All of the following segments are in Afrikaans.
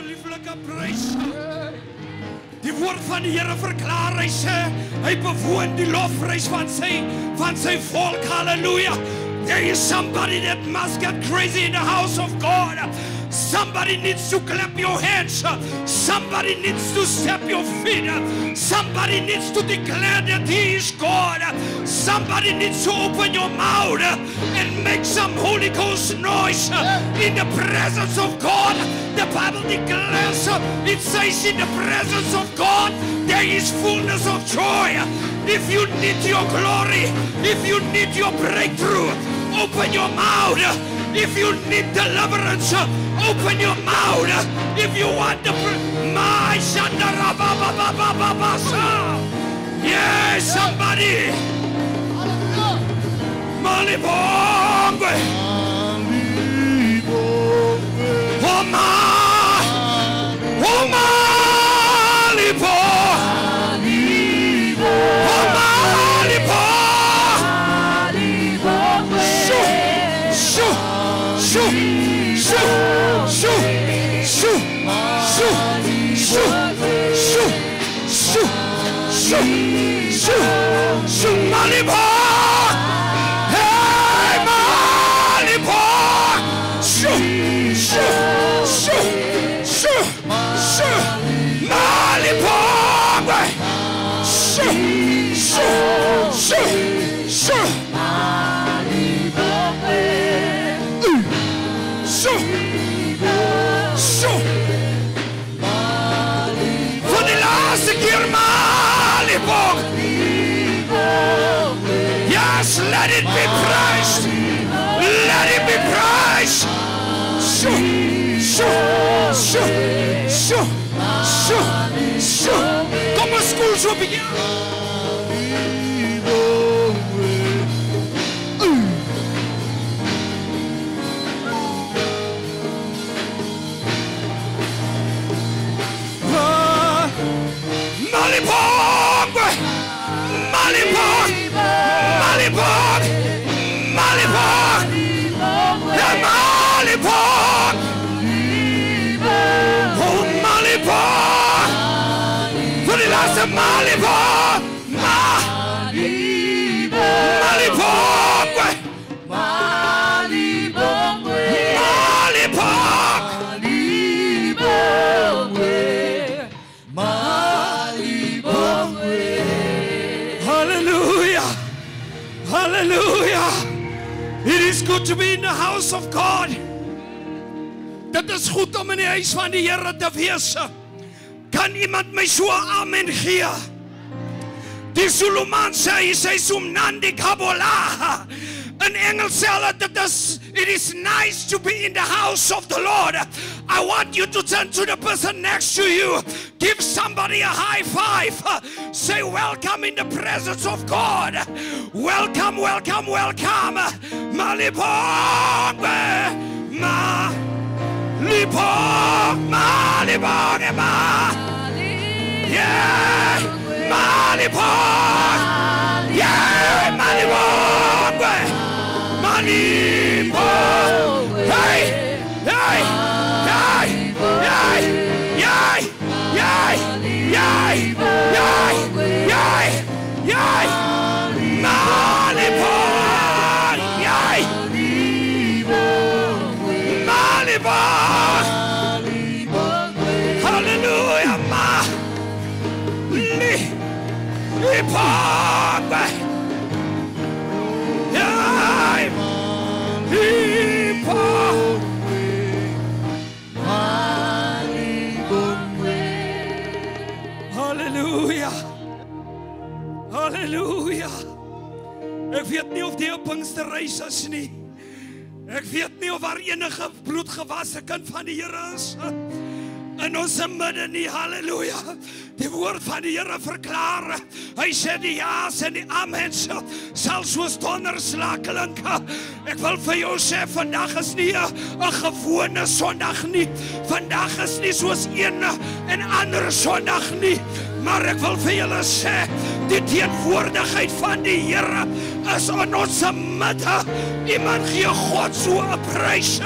lieflike prys. Die woord van die Here verklaar, hy sê, hy bewoon die lofprys van sy volk, hallelujah. There is somebody that must get crazy in the house of God. Somebody needs to clap your hands. Somebody needs to step your feet. Somebody needs to declare that He is God. Somebody needs to open your mouth and make some Holy Ghost noise in the presence of God. The Bible declares, it says in the presence of God, there is fullness of joy. If you need your glory, if you need your breakthrough, open your mouth. If you need deliverance, open your mouth. If you want the my yes, somebody. Malibongwe. For the last year, yes, let it be praised. Let it be praised. Come on, school should begin. Malibong, Malibong, Malibong, Malibong, Malibong, oh Malibong, for the last of Malibong, Malibong, Malibong, Malibong. Hallelujah. Hallelujah. It is good to be in the house of God. Dit is goed om in die huis van die Here te wees. Kan iemand my so amen gee? Die Solomon sê, hy sê Sumnandi Kabbalah. In Engels sê hulle, it is nice to be in the house of the Lord. I want you to turn to the person next to you. Give somebody a high five. Say welcome in the presence of God. Welcome, welcome, welcome. Malibong, Malibong, Malibong, yeah, Malibong, yeah, Malibong, Malibong, hey, hey, hey, hey, yay, yay, yay, yay, yay, yay, Malibong, yay, Malibong, hallelujah, Malibong, yay, Hallelujah. Hallelujah. Ek weet nie of die Pinksterreis is nie. Ek weet nie of daar enige bloedgewasse kind van die Here is in ons midde nie. Halleluja. Die woord van die Here verklaar. Hy sê die ja's en die amens sal soos donderslag klink. Ek wil vir jou sê, vandag is nie 'n gewone Sondag nie. Vandag is nie soos een en ander Sondag nie. Maar ek wil vir julle sê, die teenwoordigheid van die Here is in ons midde. Iemand gee God so 'n prys.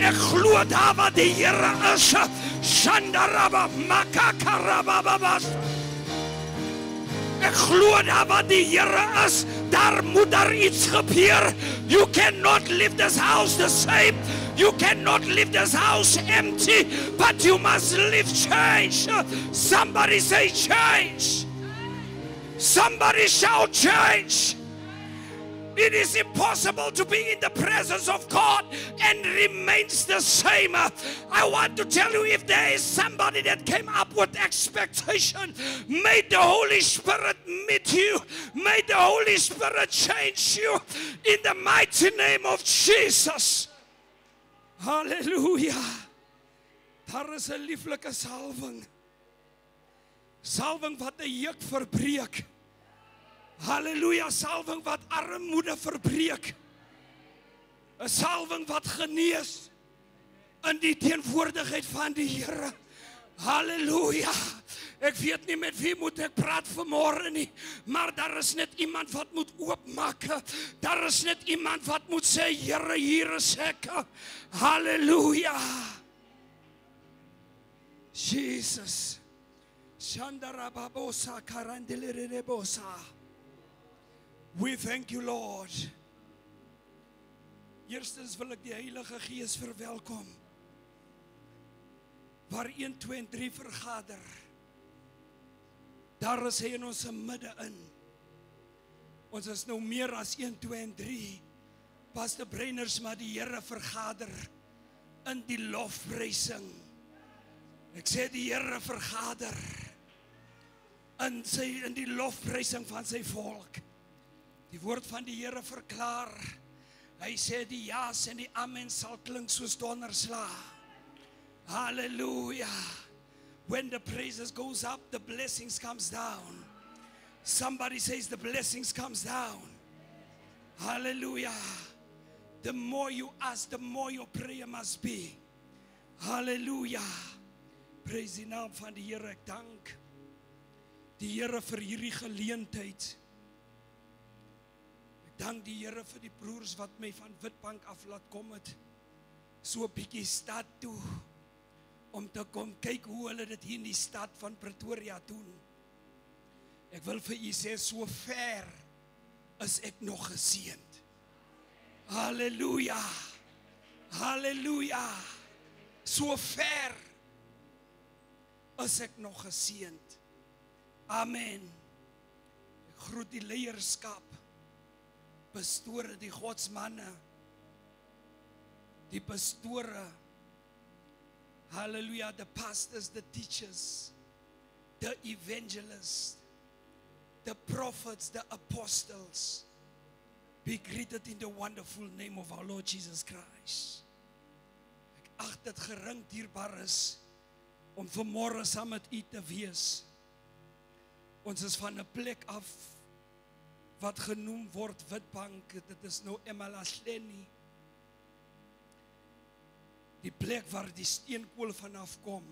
Ek glo daar waar die Here is. Shandaraba makakarababas. Ek glo daar waar die Here is. Daar moet daar iets gebeur. You cannot leave this house the same. You cannot leave this house empty, but you must live change. Somebody say change. Somebody shout change. It is impossible to be in the presence of God and remains the same. I want to tell you, if there is somebody that came up with expectation, may the Holy Spirit meet you. May the Holy Spirit change you in the mighty name of Jesus. Hallelujah. Daar is 'n lieflike salwing. Salwing wat 'n juk verbreek. Halleluja, salwing wat armoede verbreek. 'n Salwing wat genees in die teenwoordigheid van die Here. Halleluja. Ek weet nie met wie moet ek praat vanmôre nie, maar daar is net iemand wat moet oopmaak. Daar is net iemand wat moet sê, Here, hier is ek. Halleluja. Jesus. Shandarababosa karandelirebosa. We thank you, Lord. Eerstens wil ek die Heilige Gees verwelkom. Waar 1, 2 en 3 vergader, daar is hy in ons midde in. Ons is nou meer as 1, 2 en 3. Pastor Breiners, maar die Here vergader in die lofprysing. Ek sê die Here vergader in die lofprysing van sy volk. Die woord van die Here verklaar, hy sê die ja's en die amen sal klink soos donderslag. Hallelujah. When the praises goes up, the blessings comes down. Somebody says the blessings comes down. Hallelujah. The more you ask, the more your prayer must be. Hallelujah. Praise die naam van die Here. Ek dank die Here vir hierdie geleentheid. Dank die Here vir die broers wat my van Witbank af laat kom het, so 'n bietjie stad toe, om te kom kyk hoe hulle dit hier in die stad van Pretoria doen. Ek wil vir u sê, so ver is ek nog geseënd. Halleluja. Halleluja. So ver is ek nog geseënd. Amen. Ek groet die leierskap, pastore, die godsmanne, die pastore, hallelujah, the pastors, the teachers, the evangelists, the prophets, the apostles, be greeted in the wonderful name of our Lord Jesus Christ. Ek ag dit gering dierbaar is om vanmôre saam met u te wees. Ons is van 'n plek af wat genoem word Witbank. Dit is nou Emalahleni. Die plek waar die steenkool vanaf kom.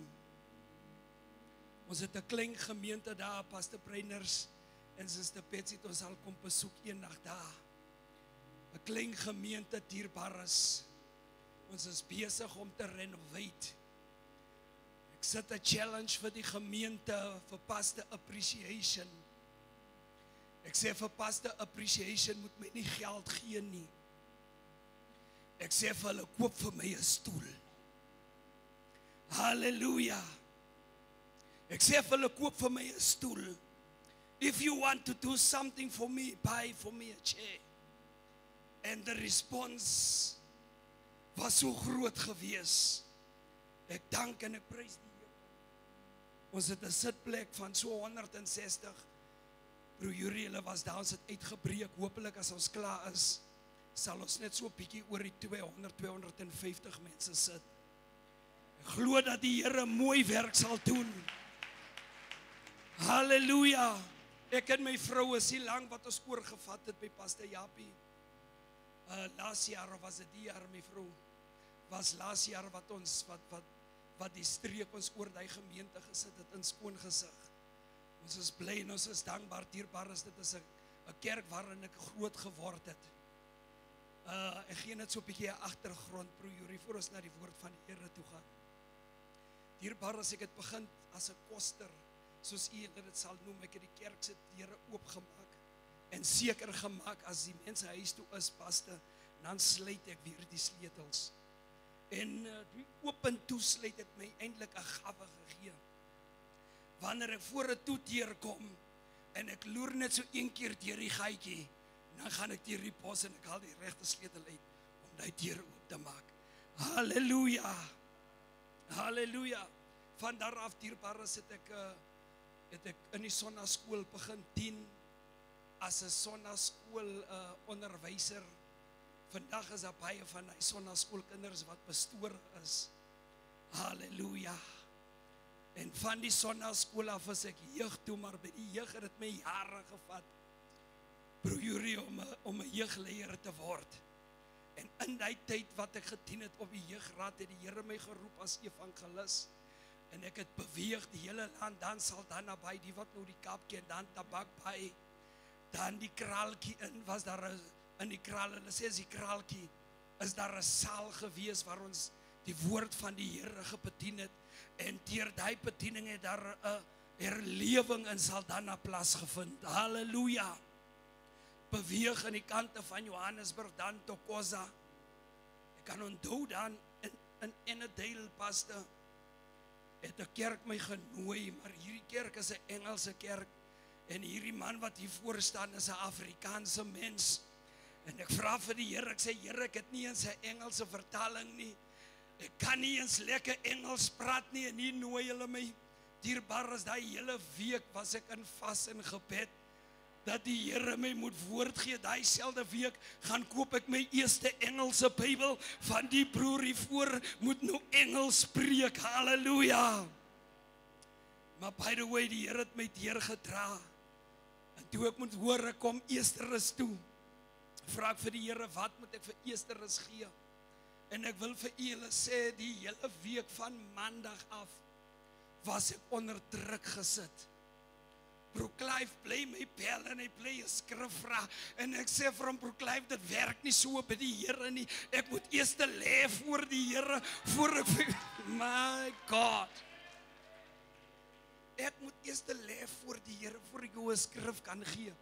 Ons het 'n klein gemeente daar, Pastor Breiners en Sister Betsy, ons sal kom besoek eendag daar. 'n Klein gemeente dierbaar is. Ons is besig om te renovate. Ek sit 'n challenge vir die gemeente vir Pastor Appreciation. Ek sê vir Pastor Appreciation moet my nie geld gee nie. Ek sê vir hulle, koop vir my 'n stoel. Halleluja. Ek sê vir hulle, koop vir my 'n stoel. If you want to do something for me, buy for me a chair. And the response was so groot gewees. Ek dank en ek prys die Here. Ons het 'n sitplek van so 160. Broer Yuri, hulle was daar, ons het uitgebreek. Hoopelik as ons klaar is, sal ons net so 'n bietjie oor die 200-250 mense sit. Ek glo dat die Here mooi werk sal doen. Halleluja. Ek en my vrou is hier lank wat ons koor gevat het by Pastor Japie. Laas jaar, of was dit die jaar, my vrou, was laas jaar wat ons, wat die streek ons oor die gemeente gesit het in skoon gesig. Ons is bly en ons is dankbaar, dierbaar is dit is 'n kerk waarin ek groot geword het. Ek gee net so 'n bietjie agtergrond, broer Yuri, voor ons na die woord van die Here toe gaan. Dierbaar as ek het begin as 'n koster, soos u dit sal noem, ek het die kerk se deure oopgemaak en seker gemaak as die mense huis toe is, paste, dan sluit ek weer die sleutels. En die oop en toesluit het my eintlik 'n gawe gegee. Wanneer ek voor 'n toedeur kom en ek loer net so een keer deur die gaatjie, dan gaan ek deur die pos en ek haal die regte sleutel uit om die deur oop te maak. Halleluja. Halleluja. Van daar af dierbare het ek in die sonnaskool begin dien as 'n sonnaskool onderwyser. Vandag is daar baie van die sonnaskoolkinders wat pastoor is. Halleluja. En van die sonnaskool af is ek jeug toe, maar by die jeug het dit my jare gevat, broer Yuri, om 'n jeugleier te word. En in die tyd wat ek gedien het op die jeugraad, het die Here my geroep as evangelis. En ek het beweeg die hele land, dan Saldanha by, die wat nou die Kaap ken, dan Tabak by, dan die Kraaltjie in, was daar in die Kraal, hulle sê as die Kraaltjie, is daar 'n saal gewees waar ons die woord van die Here gebedien het, en deur die bediening het daar 'n herlewing in Saldanha plaasgevind. Halleluja. Beweeg in die kante van Johannesburg, dan Thokoza. Ek kan onthou dan in Enedale, paste, het 'n kerk my genooi, maar hierdie kerk is 'n Engelse kerk, en hierdie man wat hier voor staan is 'n Afrikaanse mens. En ek vra vir die Here, ek sê, Here, ek het nie eens 'n Engelse vertaling nie. Ek kan nie eens lekker Engels praat nie, en hier nooi hulle my. Dierbaar is daai hele week was ek in vas en gebed, dat die Here my moet woord gee. Daai selfde week gaan koop ek my eerste Engelse Bybel, van die broer hiervoor moet nou Engels preek. Halleluja. Maar by the way, die Here het my deurgedra. En toe ek moet hoor, ek kom Easterus toe, vra ek vir die Here, wat moet ek vir Easterus gee? En ek wil vir julle sê, die hele week van Maandag af was ek onder druk gesit. Broer Clive bly my bel en hy bly 'n skrif vra, en ek sê vir hom, Broer Clive, dit werk nie so by die Here nie. Ek moet eers te lê voor die Here, voor ek, my God. Ek moet eers te lê voor die Here, voor ek jou 'n skrif kan gee.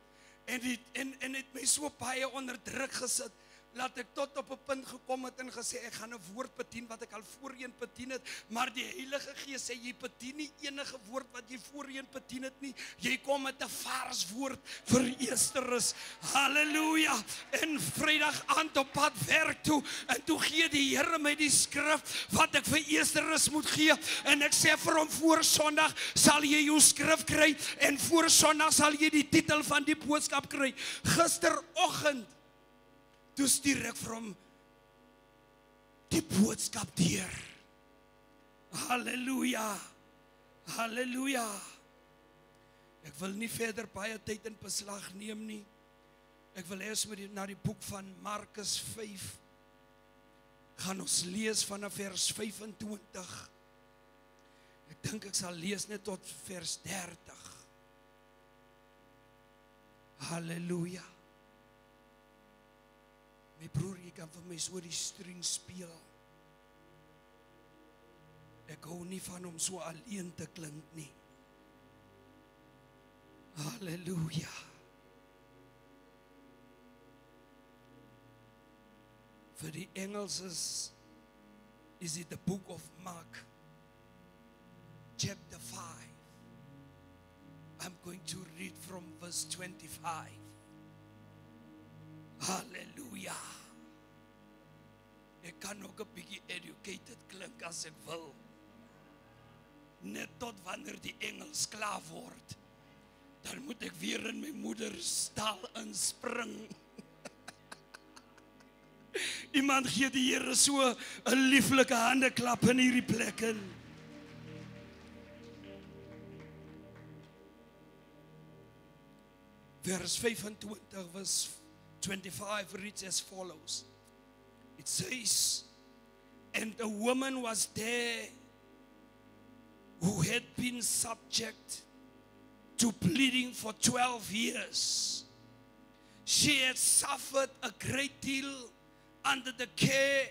En het my so baie onder druk gesit, laat ek tot op 'n punt gekom het en gesê, ek gaan 'n woord bedien wat ek al voorheen bedien het, maar die Heilige Gees sê, jy bedien nie enige woord wat jy voorheen bedien het nie, jy kom met 'n vars woord vir Easterus. Halleluja. En Vrydag aand op pad werk toe, en toe gee die Here my die skrif wat ek vir Easterus moet gee, en ek sê vir hom, voor Sondag sal jy jou skrif kry, en voor Sondag sal jy die titel van die boodskap kry. Gisteroggend toe stuur ek vir hom die boodskap deur. Halleluja. Halleluja. Ek wil nie verder baie tyd in beslag neem nie. Ek wil hê ons moet na die boek van Markus 5 gaan ons lees vanaf vers 25. Ek dink ek sal lees net tot vers 30. Halleluja. My broer, jy kan vir my so die string speel. Ek hou nie van om so alleen te klink nie. Halleluja. Vir die Engels is it the book of Mark, chapter 5. I'm going to read from verse 25. Halleluja. Ek kan ook 'n bietjie educated klink as ek wil. Net tot wanneer die Engels klaar word, dan moet ek weer in my moederstaal inspring. Iemand gee die Here so 'n lieflike handeklap in hierdie plek in. Vers 25, vers 25 reads as follows. It says, and a woman was there who had been subject to bleeding for 12 years. She had suffered a great deal under the care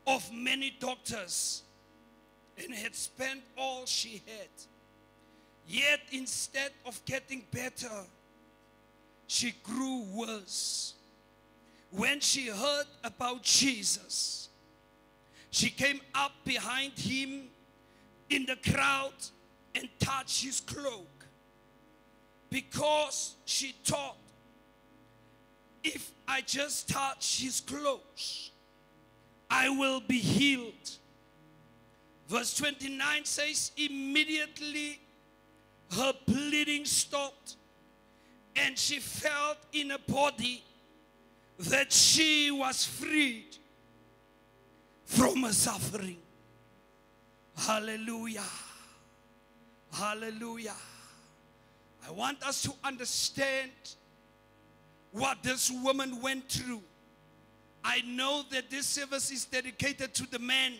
of many doctors and had spent all she had. Yet instead of getting better, she grew worse. When she heard about Jesus, she came up behind him in the crowd and touched his cloak, because she thought, if I just touch his clothes, I will be healed. Verse 29 says, immediately her bleeding stopped, and she felt in her body that she was freed from her suffering. Hallelujah. Hallelujah. I want us to understand what this woman went through. I know that this service is dedicated to the men,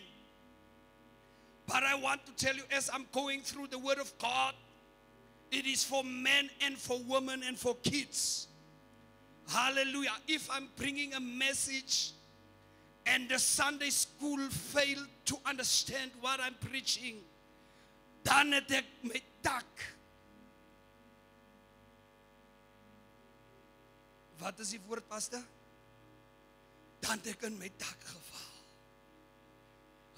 but I want to tell you, as I'm going through the Word of God, it is for men and for women and for kids. Hallelujah. If I'm bringing a message and the Sunday school failed to understand what I'm preaching, dan het ek my tak. Wat is die woord, pastor? Dan het ek in my tak geval.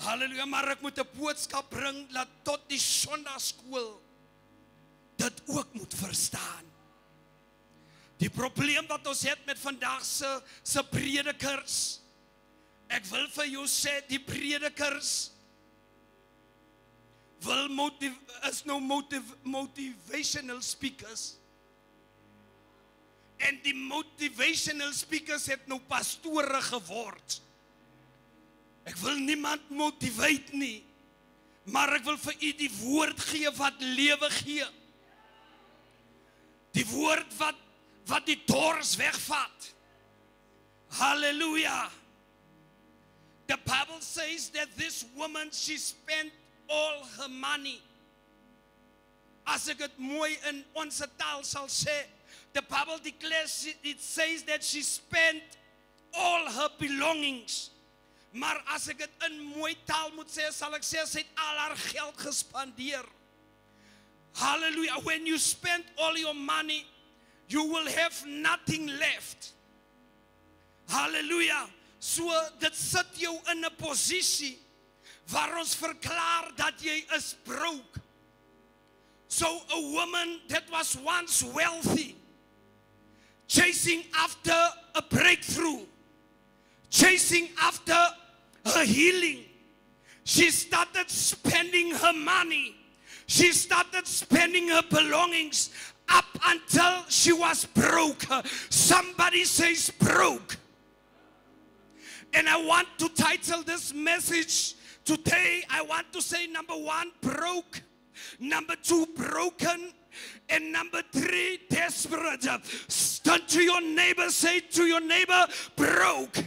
Halleluja, maar ek moet 'n boodskap bring dat tot die Sondagskool dit ook moet verstaan. Die probleem wat ons het met vandag se predikers, ek wil vir jou sê, die predikers is nou motivational speakers. En die motivational speakers het nou pastore geword. Ek wil niemand motivate nie, maar ek wil vir u die woord gee wat lewe gee. Die woord wat die dors wegvat. Hallelujah. The Bible says that this woman, she spent all her money. As ek het mooi in ons taal sal sê, the Bible declares, it says that she spent all her belongings. Maar as ek het in mooi taal moet sê, sal ek sê, sy het al haar geld gespandeer. Hallelujah. When you spend all your money, you will have nothing left. Hallelujah. So dit sit jou in 'n posisie waar ons verklaar dat jy is broke. So a woman that was once wealthy, chasing after a breakthrough, chasing after her healing, she started spending her money. She started spending her belongings up until she was broke. Somebody says broke. And I want to title this message today, I want to say, number 1, broke. Number 2, broken. And number 3, desperate. Turn to your neighbor, say to your neighbor, broke.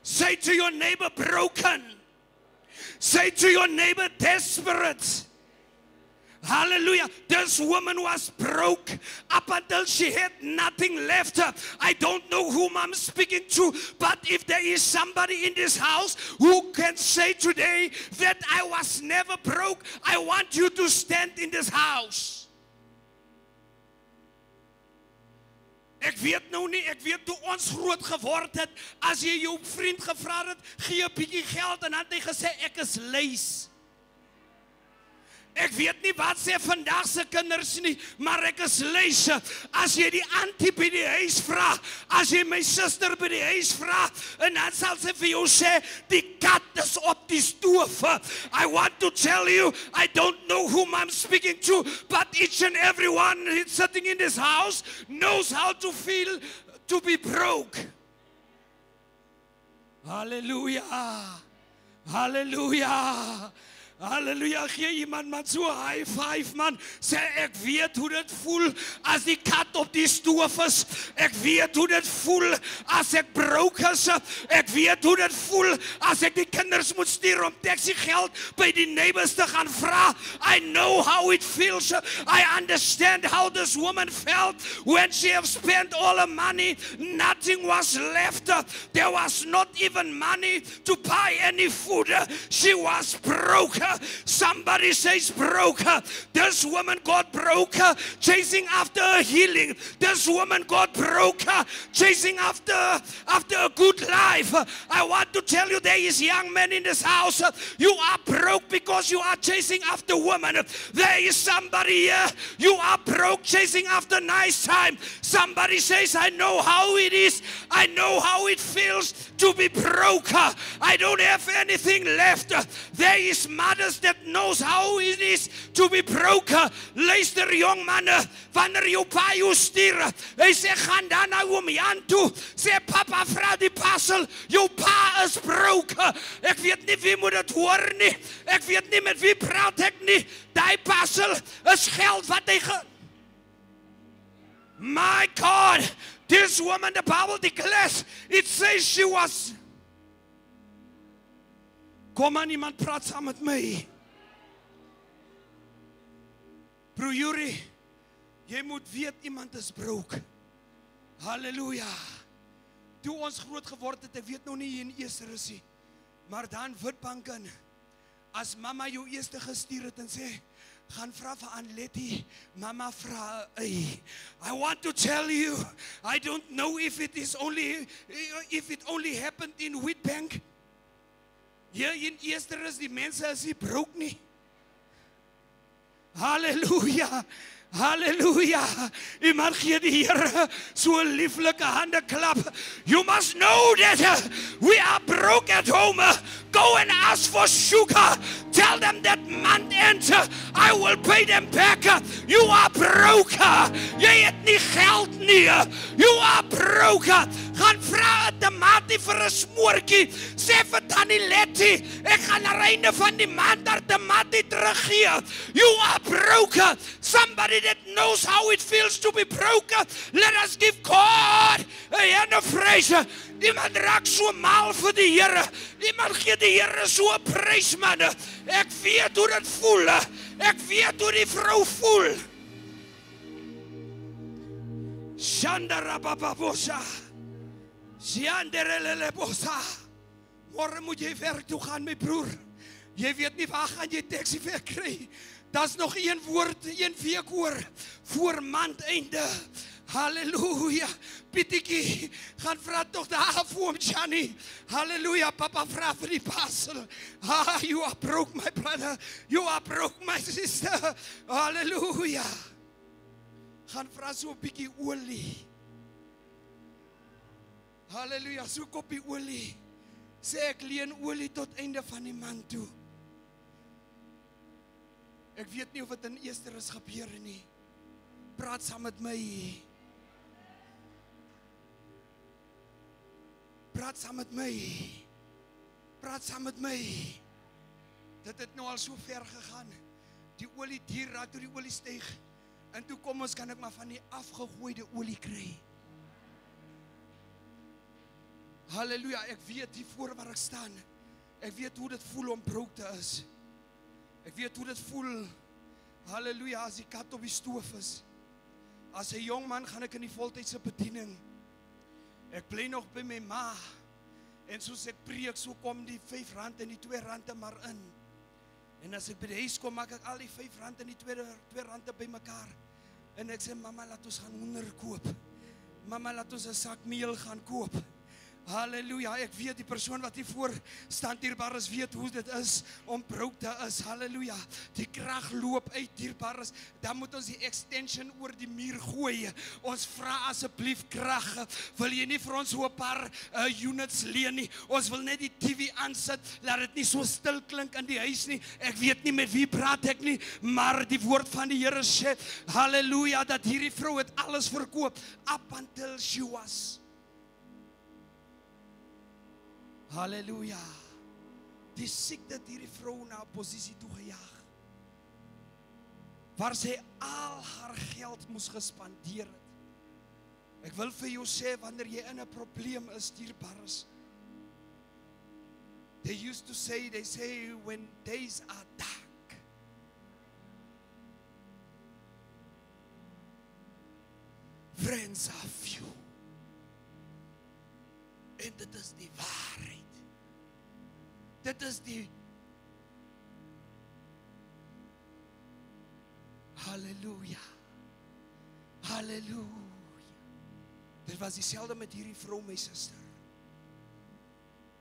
Say to your neighbor, broken. Say to your neighbor, desperate. Hallelujah. This woman was broke up until she had nothing left. I don't know whom I'm speaking to, but if there is somebody in this house who can say today that I was never broke, I want you to stand in this house. Ek weet nou nie, ek weet toe ons groot geword het, as jy jou vriend gevra het, gee 'n bietjie geld en dan het hy gesê ek is lys. Ek weet nie wat sê vandag se kinders nie, maar ek is lys. As jy die auntie by die huis vra, as jy my suster by die huis vra, en dan sal sy vir jou sê, die kat is op die stoof. I want to tell you, I don't know whom I'm speaking to, but each and everyone sitting in this house knows how to feel to be broke. Hallelujah. Hallelujah. Halleluja, gee iemand man so high five man. Sê ek weet hoe dit voel as die kat op die stoof is. Ek weet hoe dit voel as ek broke is. Ek weet hoe dit voel as ek die kinders moet stuur om taxi geld by die neighbors te gaan vra. I know how it feels. I understand how this woman felt when she have spent all her money. Nothing was left. There was not even money to buy any food. She was broke. Somebody says broke. This woman got broke chasing after a healing. This woman got broke chasing after a good life. I want to tell you, there is young men in this house. You are broke because you are chasing after women. There is somebody here. You are broke chasing after nice time. Somebody says, I know how it is. I know how it feels to be broke. I don't have anything left. There is mothers that knows how it is to be broke. Luister jong manne, wanneer jou pa jou stuur, hy sê gaan dan nou om Jan toe, sê papa vra die passel, jou pa is broke. Ek weet nie wie moet dit hoor nie, ek weet nie met wie praat ek nie, die passel is geld wat hy My God, this woman, the Bible declares, it says she was. Kom aan, iemand praat saam met my. Broer Yuri, jy moet weet iemand is broke. Halleluja. Toe ons groot geword het, ek weet nog nie hier in Eester is nie, maar dan Witbank in, as mama jou eerste gestuur het en sê, gaan vra vir Anletti, mama vra I want to tell you, I don't know if it only happened in Witbank. Hier in Eester is die mense is nie broke nie. Halleluja. Halleluja. Iemand gee die Here so 'n lieflike hande klap. You must know that we are broke at home. Go and ask for sugar. Tell them that month end I will pay them back. You are broke. Jy het nie geld nie. You are broke. Gaan vra 'n tamatie vir 'n smoortjie. Sê vir Tannie Letty, ek gaan na einde van die maand daar tamatie teruggee. You are broke. Somebody that knows how it feels to be broke. Let us give God a hand of praise. Iemand raak so mal vir die Here. Iemand gee die Here so 'n prys, man. Ek weet hoe dit voel. Ek weet hoe die vrou voel. Shandarabababosa. Sianderelelebosa. Môre moet jy werk toe gaan, my broer. Jy weet nie waar gaan jy taxi werk kry. Daar's nog een woord, een week oor voor maandeinde. Halleluja. Pietjie, gaan vra tog daar vir hom, Johnny. Halleluja, papa vra vir die passel. You are broke, my brother. You are broke, my sister. Halleluja. Gaan vra so 'n bietjie olie. Halleluja, so 'n koppie olie. Sê ek leen olie tot einde van die maand toe. Ek weet nie of dit in Eester is gebeur nie. Praat saam met my. Praat saam met my. Praat saam met my. Dit het nou al so ver gegaan. Die olie duur raak toe die olie styg. En toe kom ons kan ek maar van die afgegooide olie kry. Halleluja, ek weet hier voor waar ek staan. Ek weet hoe dit voel om broke te is. Ek weet hoe dit voel, halleluja, as die kat op die stoof is. As 'n jong man gaan ek in die voltydse bediening. Ek bly nog by my ma. En soos ek preek, so kom die R5 en die R2 maar in. En as ek by die huis kom, maak ek al die R5 en die R2 bymekaar. En ek sê, mama, laat ons gaan hoender koop. Mama, laat ons 'n sak meel gaan koop. Halleluja, ek weet die persoon wat hier voor staan, dierbaar is, weet hoe dit is om broke te is. Halleluja, die krag loop uit, dierbaar is. Dan moet ons die extension oor die muur gooi. Ons vra asseblief krag. Wil jy nie vir ons so 'n paar units leen nie? Ons wil net die TV aansit, laat dit nie so stil klink in die huis nie. Ek weet nie met wie praat ek nie, maar die woord van die Here sê, halleluja, dat hierdie vrou het alles verkoop, up until she was. Halleluja. die siekte het hierdie vrou na 'n posisie toe gejaag, waar sy al haar geld moes gespandeer het. Ek wil vir jou sê, wanneer jy in 'n probleem is, dierbares, they say, when days are dark, friends are few. En dit is die waarheid. Dit is die halleluja. Halleluja. Dit was dieselfde met hierdie vrou, my suster.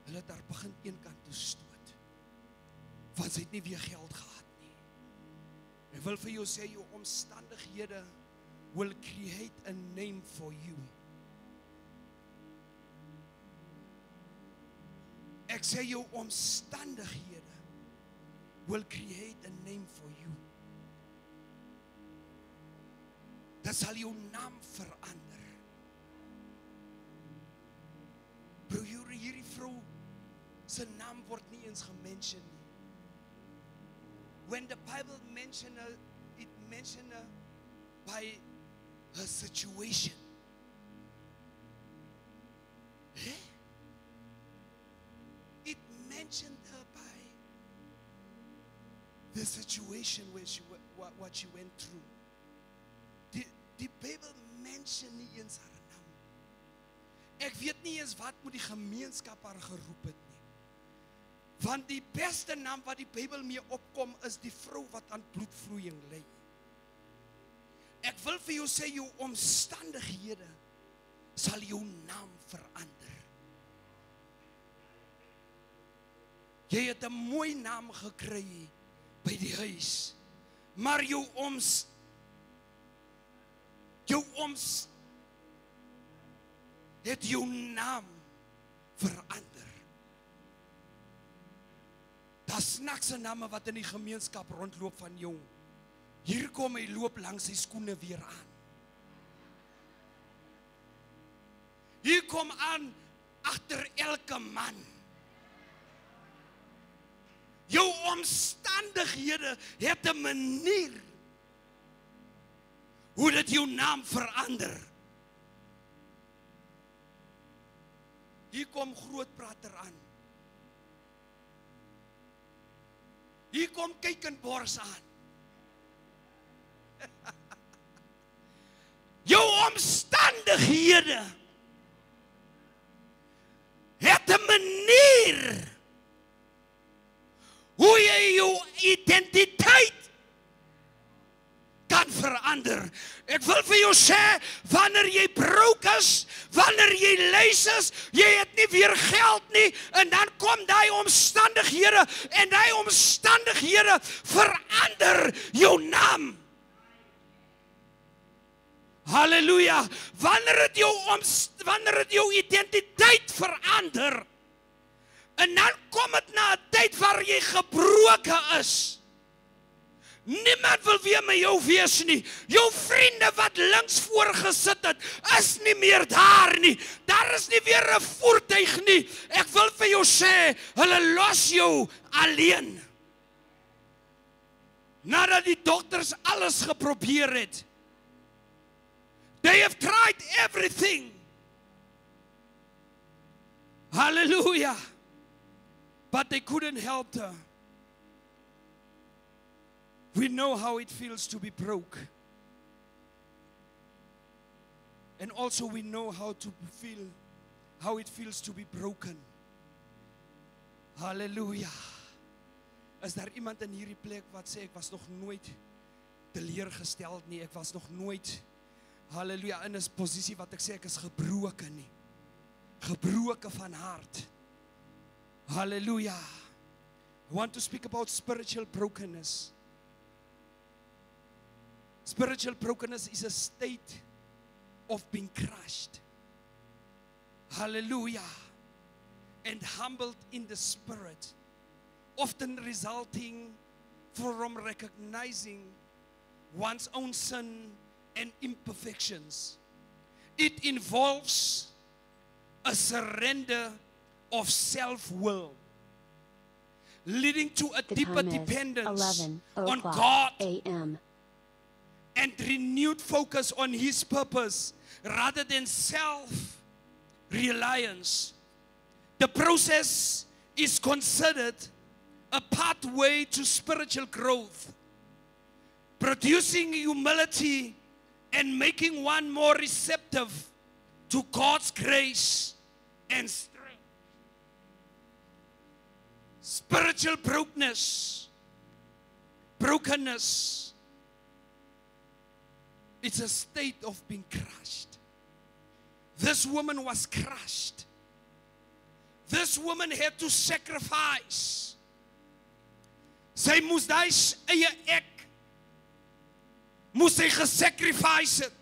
Hulle het haar begin een kant toe stoot, want sy het nie weer geld gehad nie. Ek wil vir jou sê, jou omstandighede will create a name for you. Ek sê jou omstandighede will create a name for you. Dit sal jou naam verander. Bro, hierdie vrou se naam word nie eens gemention nie. When the Bible mention her, it mention her by her situation. It mentioned her by the situation where what she went through. Die Bybel mention nie eens haar naam. Ek weet nie eens wat moet die gemeenskap haar geroep het nie. Want die beste naam wat die Bybel mee opkom is die vrou wat aan bloedvloeiing ly. Ek wil vir jou sê, jou omstandighede sal jou naam verander. Jy het 'n mooi naam gekry by die huis, maar jou het jou naam verander. Daar's snaakse name wat in die gemeenskap rondloop van jou. Hier kom hy loop langs sy skoene weer aan. Hier kom aan agter elke man. Jou omstandighede het 'n manier hoe dit jou naam verander. Hier kom grootprater aan. Hier kom Kykenbors aan. Jou omstandighede het 'n manier hoe jy jou identiteit kan verander. Ek wil vir jou sê, wanneer jy broke is, wanneer jy lys is, jy het nie weer geld nie, en dan kom daai omstandighede, en daai omstandighede verander jou naam. Halleluja. Wanneer het jou identiteit verander, en dan kom dit na 'n tyd waar jy gebroken is. Niemand wil weer met jou wees nie. Jou vriende wat links voor gesit het, is nie meer daar nie. Daar is nie weer 'n voertuig nie. Ek wil vir jou sê, hulle los jou alleen. Nadat die dokters alles geprobeer het. They have tried everything. Hallelujah. But they couldn't help her. We know how it feels to be broke. And also we know how it feels to be broken. Hallelujah. Is daar iemand in hierdie plek wat sê, ek was nog nooit teleurgesteld nie, ek was nog nooit, halleluja, in 'n posisie wat ek sê ek is gebroken nie. Gebroken van hart. Hallelujah. I want to speak about spiritual brokenness. Spiritual brokenness is a state of being crushed. Hallelujah. And humbled in the spirit, often resulting from recognizing one's own sin and imperfections. It involves a surrender of self-will. leading to a deeper time is dependence 11 on o'clock God a.m. and renewed focus on His purpose rather than self-reliance. The process is considered a pathway to spiritual growth, producing humility and making one more receptive to God's grace and strength. Spiritual brokenness, it's a state of being crushed. This woman was crushed. This woman had to sacrifice. Sy moes daai eie ek, moes sy gesacrifice het.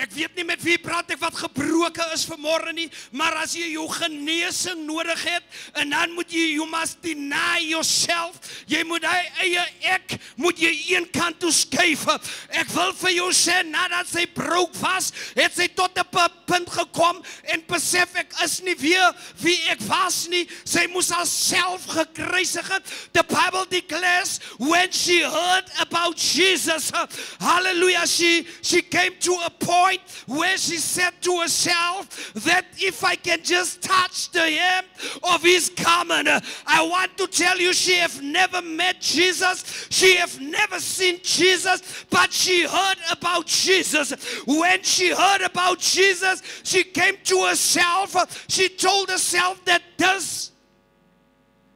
Ek weet nie met wie praat ek wat gebroken is vanmorgen nie, maar as jy jou genesing nodig het, en dan moet jy, you must deny yourself, jy moet die eie ek, moet jy een kant toe skuif. Ek wil vir jou sê, nadat sy broek was, het sy tot 'n punt gekom, en besef ek is nie weer wie ek was nie, sy moes haarself gekruisig het. The Bible declares, when she heard about Jesus, hallelujah, she came to a point where she said to herself that if I can just touch the hem of His garment, I want to tell you, she have never met Jesus, she have never seen Jesus, but she heard about Jesus. When she heard about Jesus, she came to herself, she told herself that this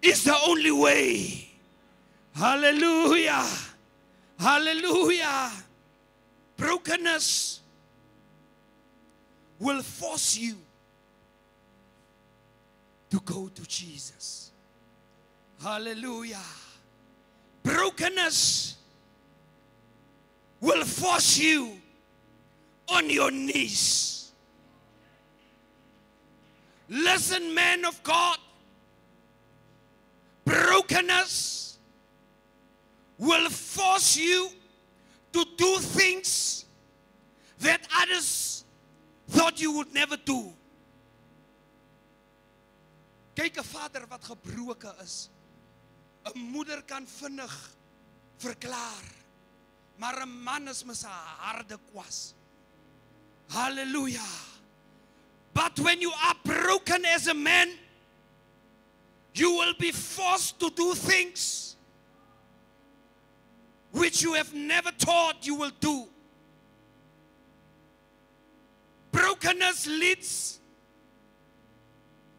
is the only way. Hallelujah. Hallelujah. Brokenness will force you to go to Jesus. Hallelujah. Brokenness will force you on your knees. Listen, man of God, brokenness will force you to do things that others thought you would never do. Kyk, 'n vader wat gebroken is. 'n moeder kan vinnig verklaar, maar 'n man is met 'n harde kwas. Hallelujah. But when you are broken as a man, you will be forced to do things which you have never thought you will do. Brokenness leads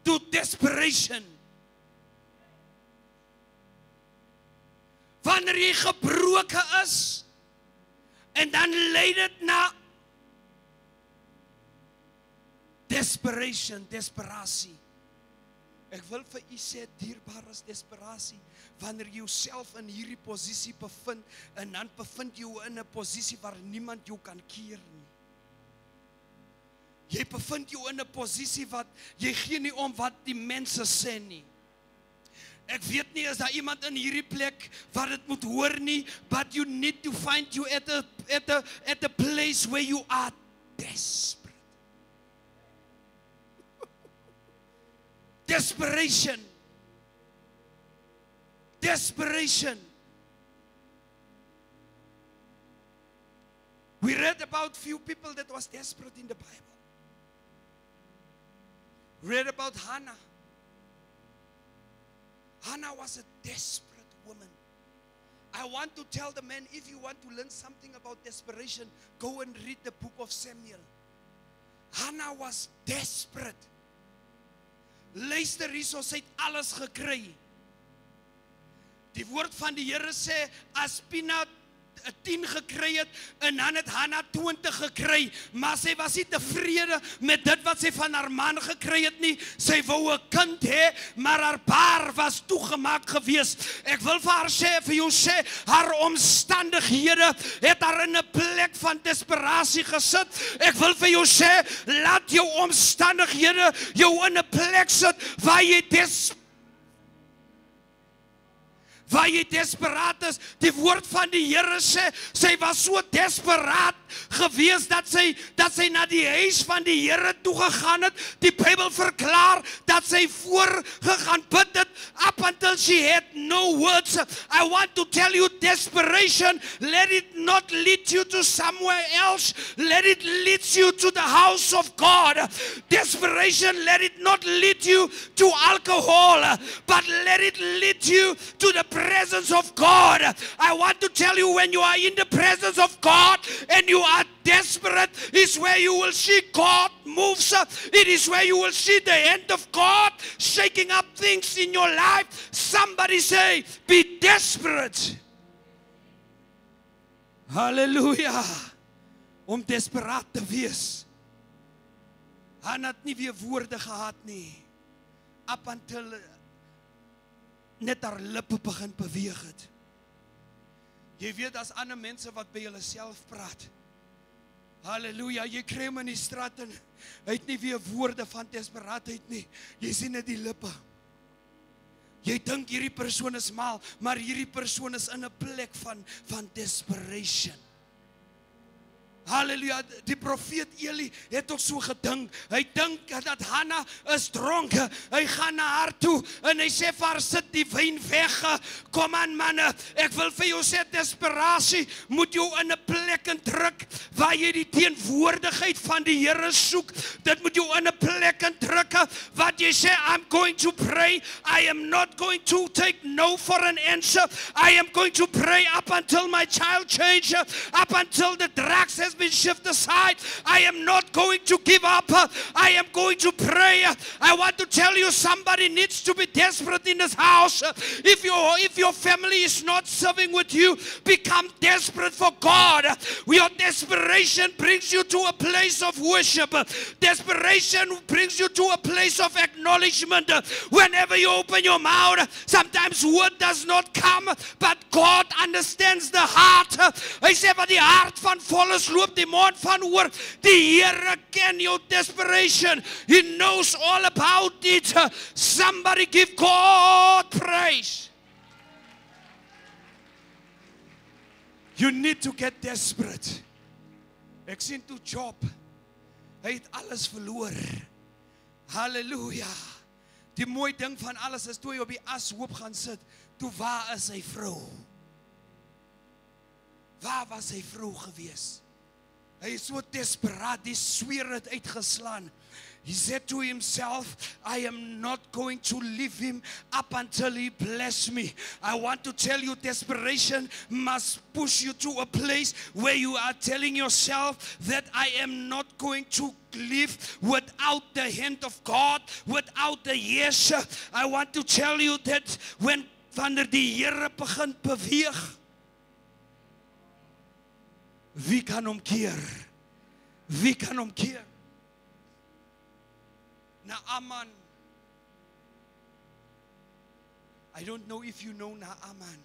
to desperation. Wanneer jy gebroken is, en dan lei dit na desperation, desperasie. Ek wil vir u sê, dierbaar is desperasie, wanneer jy jouself in hierdie posisie bevind, en dan bevind jy in 'n posisie waar niemand jou kan keer nie. Jy bevind jou in 'n posisie wat jy gee nie om wat die mense sê nie. Ek weet nie, is daar iemand in hierdie plek wat dit moet hoor nie, but you need to find you at a place where you are desperate. Desperation. Desperation. We read about few people that was desperate in the Bible. Read about Hannah. Hannah was a desperate woman. I want to tell the men, if you want to learn something about desperation, go and read the book of Samuel. Hannah was desperate. Luister hierso, sy het alles gekry. Die woord van die Here sê, as Pina 10 gekry het, en dan het Hannah 20 gekry, maar sy was nie tevrede met dit wat sy van haar man gekry het nie. Sy wou 'n kind hê, maar haar baar was toegemaak gewees. Ek wil vir haar sê, vir jou sê, haar omstandighede het haar in 'n plek van desperasie gesit. Ek wil vir jou sê, laat jou omstandighede jou in 'n plek sit waar jy Waar jy desperaat is, die woord van die Here sê, sy was so desperaat gewees dat sy na die huis van die Here toe gegaan het. Die Bybel verklaar dat sy voorgegaan bid het up until she had no words. I want to tell you, desperation, let it not lead you to somewhere else. Let it lead you to the house of God. Desperation, let it not lead you to alcohol, but let it lead you to the presence of God. I want to tell you, when you are in the presence of God and you are desperate, is where you will see God moves. It is where you will see the hand of God shaking up things in your life. Somebody say, be desperate. Hallelujah. Om desperaat te wees. Hana het nie weer woorde gehad nie. Up until net haar lippe begin beweeg het. Jy weet, as ander mense wat by julle self praat. Halleluja, jy kry hom in die straat en hy het nie weer woorde van desperaatheid nie. Jy sien net die lippe. Jy dink hierdie persoon is mal, maar hierdie persoon is in 'n plek van desperation. Halleluja, die profeet Eli het ook so gedink. Hy dink dat Hanna is dronken. Hy gaan na haar toe en hy sê vir haar, sit die wyn weg. Kom aan manne, ek wil vir jou sê, desperasie moet jou in 'n plek indruk waar jy die teenwoordigheid van die Here soek. Dit moet jou in 'n plek indruk wat jy sê, I'm going to pray. I am not going to take no for an answer. I am going to pray up until my child changes, up until the drugs has been shifted aside. I am not going to give up. I am going to pray. I want to tell you, somebody needs to be desperate in this house. If your family is not serving with you, become desperate for God. Your desperation brings you to a place of worship. Desperation brings you to a place of acknowledgement. Whenever you open your mouth, sometimes word does not come, but God understands the heart. Hy sê, wat die hart van vol is, loop die mond van oor. Die Here ken your desperation. He knows all about it. Somebody give God praise. You need to get desperate. Ek sien toe Job. Hy het alles verloor. Halleluja. Die mooi ding van alles is toe hy op die ashoop gaan sit, toe waar is sy vrou? Waar was sy vrou gewees? Hy is so desperaat, die sweer het uitgeslaan. He said to himself, I am not going to leave him up until he bless me. I want to tell you, desperation must push you to a place where you are telling yourself that I am not going to live without the hand of God, without the yes. I want to tell you that wanneer die Here begin beweeg, wie kan omkeer? Wie kan omkeer? Naaman. I don't know if you know Naaman.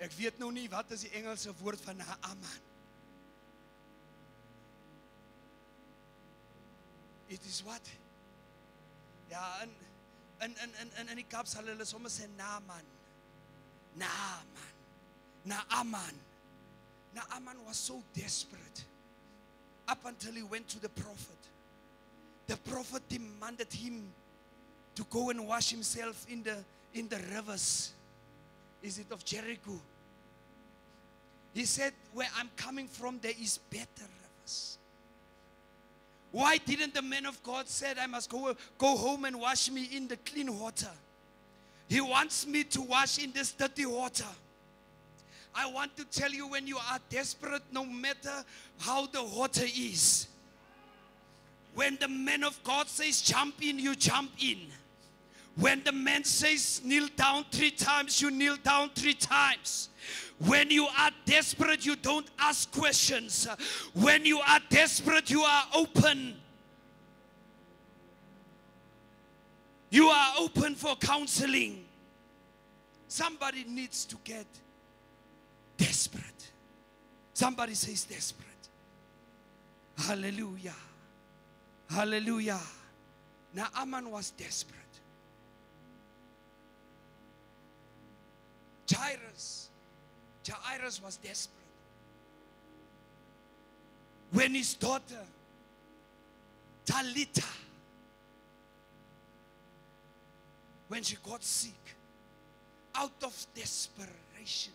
Ek weet nou nie wat is die Engelse woord van Naaman. It is what? Ja, in die Kaap sal hulle soms sê Naaman. Naaman. Naaman was so desperate up until he went to the prophet. The prophet demanded him to go and wash himself in the rivers. Is it of Jericho? He said, where I'm coming from, there is better rivers. Why didn't the man of God said, I must go home and wash me in the clean water? He wants me to wash in this dirty water. I want to tell you, when you are desperate, no matter how the water is, when the man of God says jump in, you jump in. When the man says kneel down 3 times, you kneel down 3 times. When you are desperate, you don't ask questions. When you are desperate, you are open. You are open for counseling. Somebody needs to get desperate. Somebody says desperate. Hallelujah. Hallelujah. Naaman was desperate. Jairus. Jairus was desperate. When his daughter, Talitha, when she got sick, out of desperation,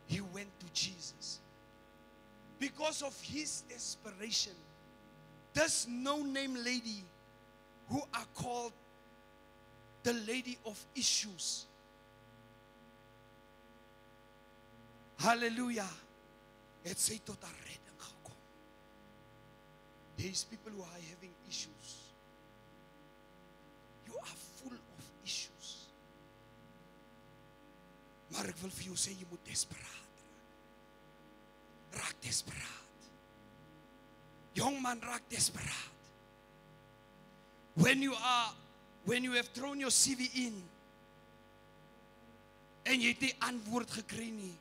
he went to Jesus. Because of his desperation, this no-name lady, who are called the lady of issues, hallelujah, het sy tot haar redding gekom. There is people who are having issues. You are full of issues. Maar ek wil vir jou sê, jy moet desperaat raak. Raak desperaat. Jong man, raak desperaat. When you have thrown your CV in, en jy het die antwoord gekry nie,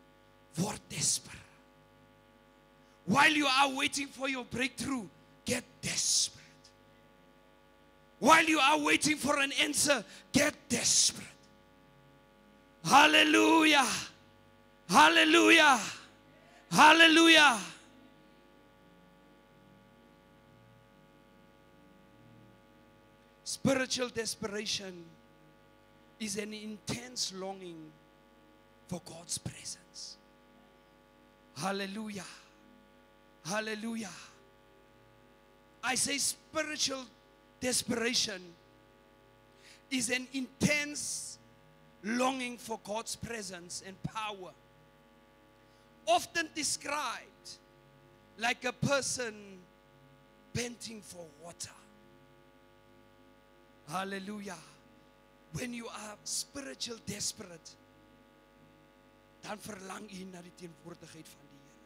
word desperate. While you are waiting for your breakthrough, get desperate. While you are waiting for an answer, get desperate. Hallelujah. Hallelujah. Hallelujah. Spiritual desperation is an intense longing for God's presence. Hallelujah. Hallelujah. I say spiritual desperation is an intense longing for God's presence and power, often described like a person panting for water. Hallelujah. When you are spiritual desperate, dan verlang jy na die teenwoordigheid van die Here.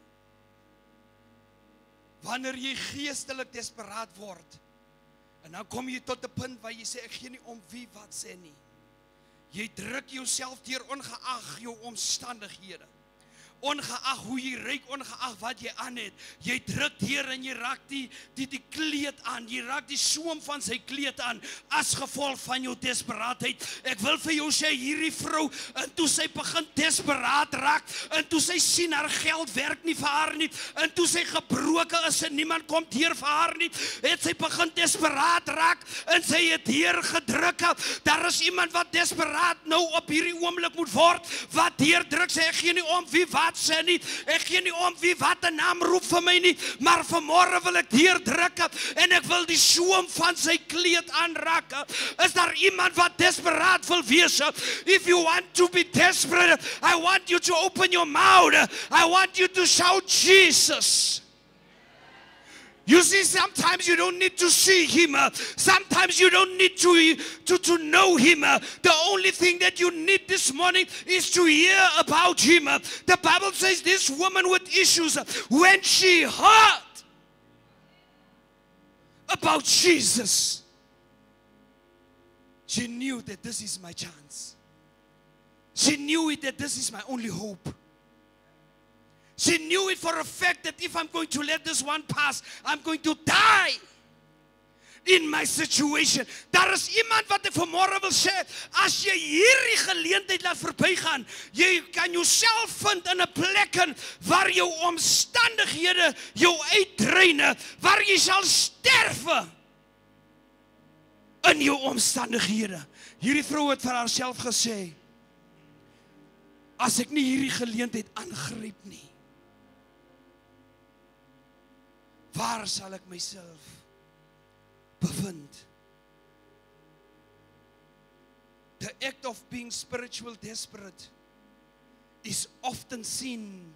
Wanneer jy geestelik desperaat word, en dan kom jy tot 'n punt waar jy sê, ek gee nie om wie wat sê nie. Jy druk jouself deur ongeag jou omstandighede. Ongeag hoe jy ryk, ongeag wat jy aan het. Jy druk deur en jy raak die kleed aan. Jy raak die soem van sy kleed aan as gevolg van jou desperaatheid. Ek wil vir jou sê, hierdie vrou, en toe sy begin desperaat raak, en toe sy sien haar geld werk nie vir haar nie, en toe sy gebroken is en niemand kom deur vir haar nie, het sy begin desperaat raak, en sy het deur gedruk. Daar is iemand wat desperaat nou op hierdie oomblik moet word, wat deur druk, sê ek gee nie om wie wat sê nie, ek gee nie om wie wat 'n naam roep vir my nie, maar vanmorgen wil ek deurdruk, en ek wil die soem van sy kleed aanraak. Is daar iemand wat desperaat wil wees? If you want to be desperate, I want you to open your mouth. I want you to shout Jesus. You see, sometimes you don't need to see him. Sometimes you don't need to know him. The only thing that you need this morning is to hear about him. The Bible says this woman with issues, when she heard about Jesus, she knew that this is my chance. She knew it that this is my only hope. She knew it for a fact that if I'm going to let this one pass, I'm going to die in my situation. Daar is iemand wat ek vanmorgen wil sê, as jy hierdie geleentheid laat verbygaan, jy kan jouself vind in 'n plek waar jou omstandighede jou uitdreine, waar jy sal sterwe in jou omstandighede. Hierdie vrou het vir haarself gesê, as ek nie hierdie geleentheid aangryp nie, waar sal ek myself bevind? The act of being spiritual desperate is often seen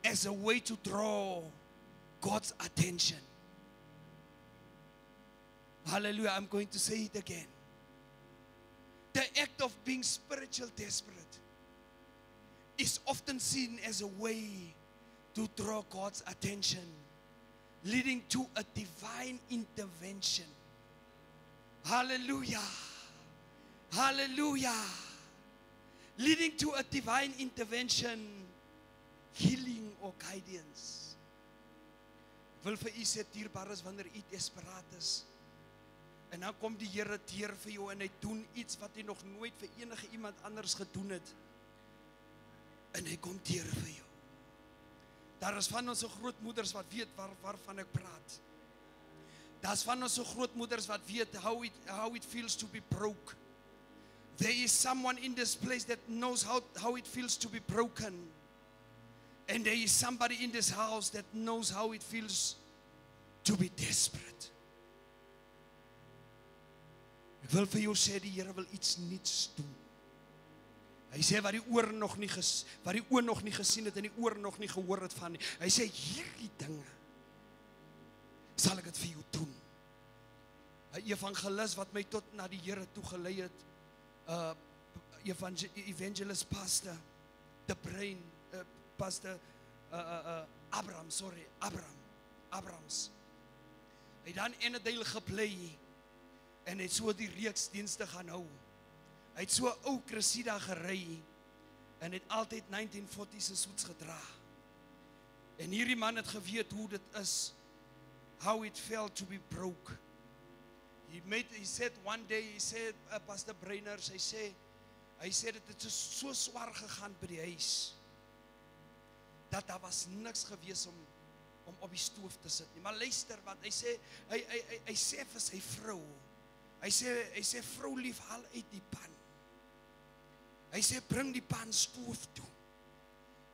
as a way to draw God's attention. Hallelujah, I'm going to say it again. The act of being spiritual desperate is often seen as a way to draw God's attention, leading to a divine intervention. Hallelujah. Hallelujah. Leading to a divine intervention, healing or guidance. Ek wil vir u sê, dierbares, wanneer u desperaat is, en dan kom die Here deur vir jou en hy doen iets wat hy nog nooit vir enige iemand anders gedoen het, En hy kom deur vir jou. Daar is van ons grootmoeders wat weet waarvan ek praat. Daar is van ons grootmoeders wat weet how it feels to be broke. There is someone in this place that knows how it feels to be broken. And there is somebody in this house that knows how it feels to be desperate. Ek wil vir jou sê, die Here wil iets nuuts doen. Hy sê wat die oor nog nie gesien het en die oor nog nie gehoor het van nie. Hy sê hierdie dinge sal ek dit vir jou doen. 'n Evangelis wat my tot na die Here toe gelei het, evangelist pastor the brain pastor Abrams. Hy het dan in 'n deel geplei en het so die reeks dienste gaan hou. Hy het so 'n ou Cressida gery en het altyd 1940s se suits gedra. En hierdie man het geweet hoe dit is, how it felt to be broke. He said one day, he said, Pastor Brainers, hy sê dit het so swaar gegaan by die huis, dat daar was niks gewees om op die stoof te sit nie. Maar luister wat, hy sê vir sy vrou, hy sê vrou lief, haal uit die pan. Hy sê bring die pan stoof toe.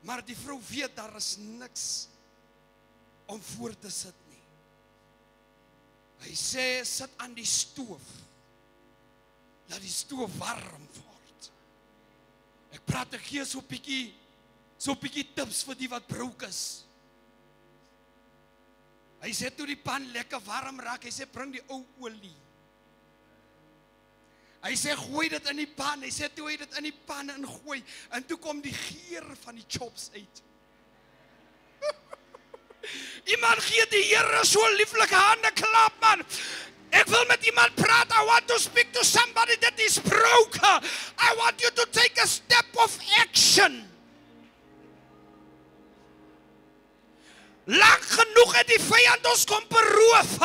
Maar die vrou weet daar is niks om voor te sit nie. Hy sê sit aan die stoof, laat die stoof warm word. Ek praat, ek gee so bietjie tips vir die wat broke is. Hy sê toe die pan lekker warm raak, hy sê bring die ou olie. Hy sê gooi dit in die pan, hy sê toe hy dit in die pan ingooi, en toe kom die geur van die chops uit. Iemand gee die Here so lieflike hande klap, man. Ek wil met iemand praat. I want to speak to somebody that is broke. I want you to take a step of action. Lang genoeg het die vyand ons kom beroof.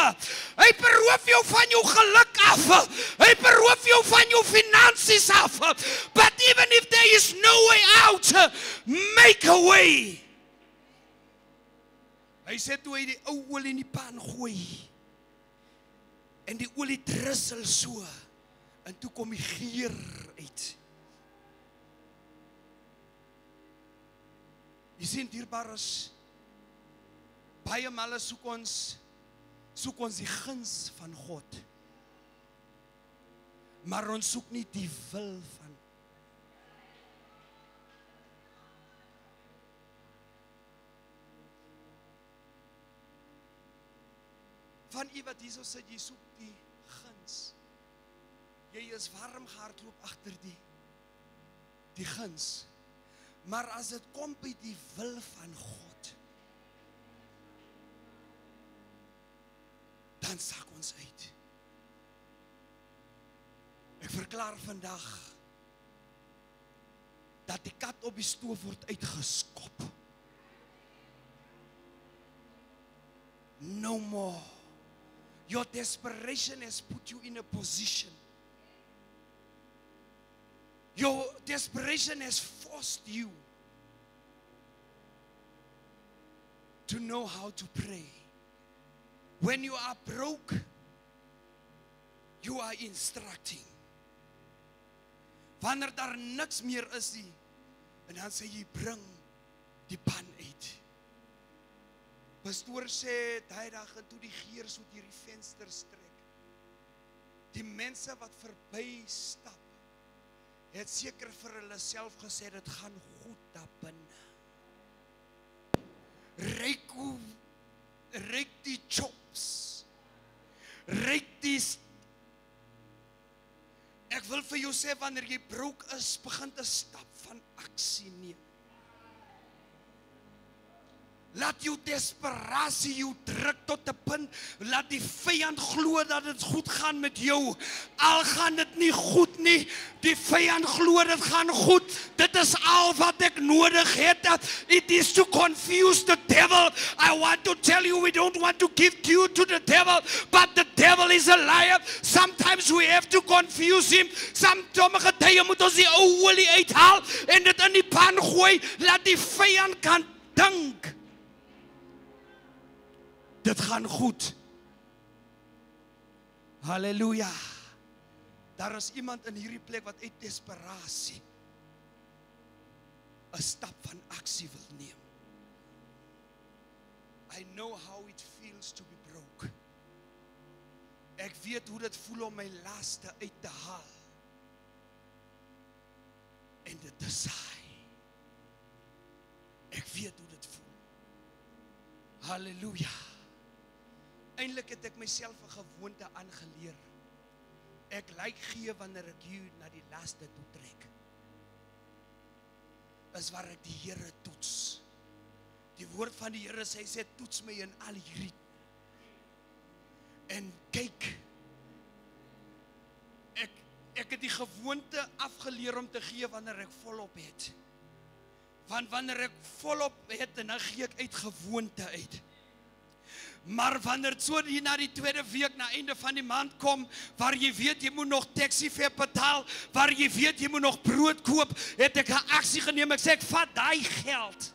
Hy beroof jou van jou geluk af. Hy beroof jou van jou finansies af. But even if there is no way out, make a way. Hy sê toe hy die ou olie in die pan gooi, en die olie drussel so, en toe kom die geur uit. Jy sien, dierbares, baie male soek ons die guns van God, maar ons soek nie die wil van u wat hier so sit, jy soek die guns. Jy is warm gehardloop agter die guns. Maar as dit kom by die wil van God, dan sak ons uit. Ek verklaar vandag dat die kat op die stoof word uitgeskop. No more. Your desperation has put you in a position. Your desperation has forced you to know how to pray. When you are broke, you are instructing. Wanneer daar niks meer is nie, en dan sê jy bring die pan uit. Pastoor sê, daai dag en toe die geur so deur die venster strek. Die mense wat verby stap, het seker vir hulle self gesê, dit gaan goed daar binne. Ryk die chops. Ryk die... Ek wil vir jou sê, wanneer jy broke is, begin 'n stap van aksie neem. Laat jou desperasie jou druk tot 'n punt. Laat die vyand glo dat dit goed gaan met jou. Al gaan dit nie goed nie. Die vyand glo dit gaan goed. Dit is al wat ek nodig het. It is to confuse the devil. I want to tell you, we don't want to give due to the devil, but the devil is a liar. Sometimes we have to confuse him. Sommige tye moet ons die ou olie uithaal en dit in die pan gooi. Laat die vyand kan dink dit gaan goed. Halleluja. Daar is iemand in hierdie plek wat uit desperasie 'n stap van aksie wil neem. I know how it feels to be broke. Ek weet hoe dit voel om my laste uit te haal. En dit te saai. Ek weet hoe dit voel. Halleluja. Eintlik het ek myself 'n gewoonte aangeleer. Ek lyk gee wanneer ek hier na die laste toe trek. Is waar ek die Here toets. Die woord van die Here sê toets my in al hierdie. En kyk, ek het die gewoonte afgeleer om te gee wanneer ek volop het. Want wanneer ek volop het, en dan gee ek uit gewoonte uit. Maar wanneer so na die tweede week, na einde van die maand kom, waar jy weet jy moet nog taxifare betaal, waar jy weet jy moet nog brood koop, het ek 'n aksie geneem. Ek sê ek vat daai geld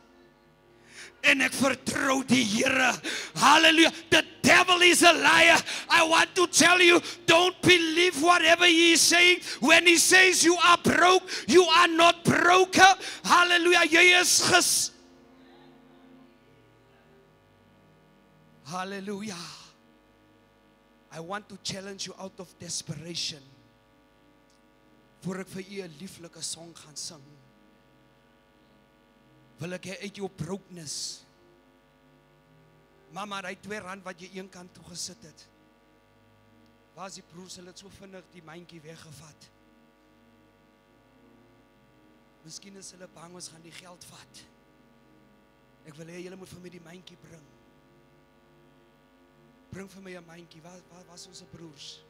en ek vertrou die Here. Hallelujah. The devil is a liar. I want to tell you, don't believe whatever he is saying. When he says you are broke, you are not broke. Hallelujah. Jy is Hallelujah. I want to challenge you out of desperation. Voor ek vir u 'n lieflike song gaan sing, wil ek uit jou brokenness. Mama, daai R2 wat jy een kant toe gesit het. Waar is die broers, hulle het so vinnig die mandjie weggevat. Miskien is hulle bang ons gaan die geld vat. Ek wil hê julle moet vir my die mandjie bring. Bring vir my 'n mandjie. Waar was ons broers?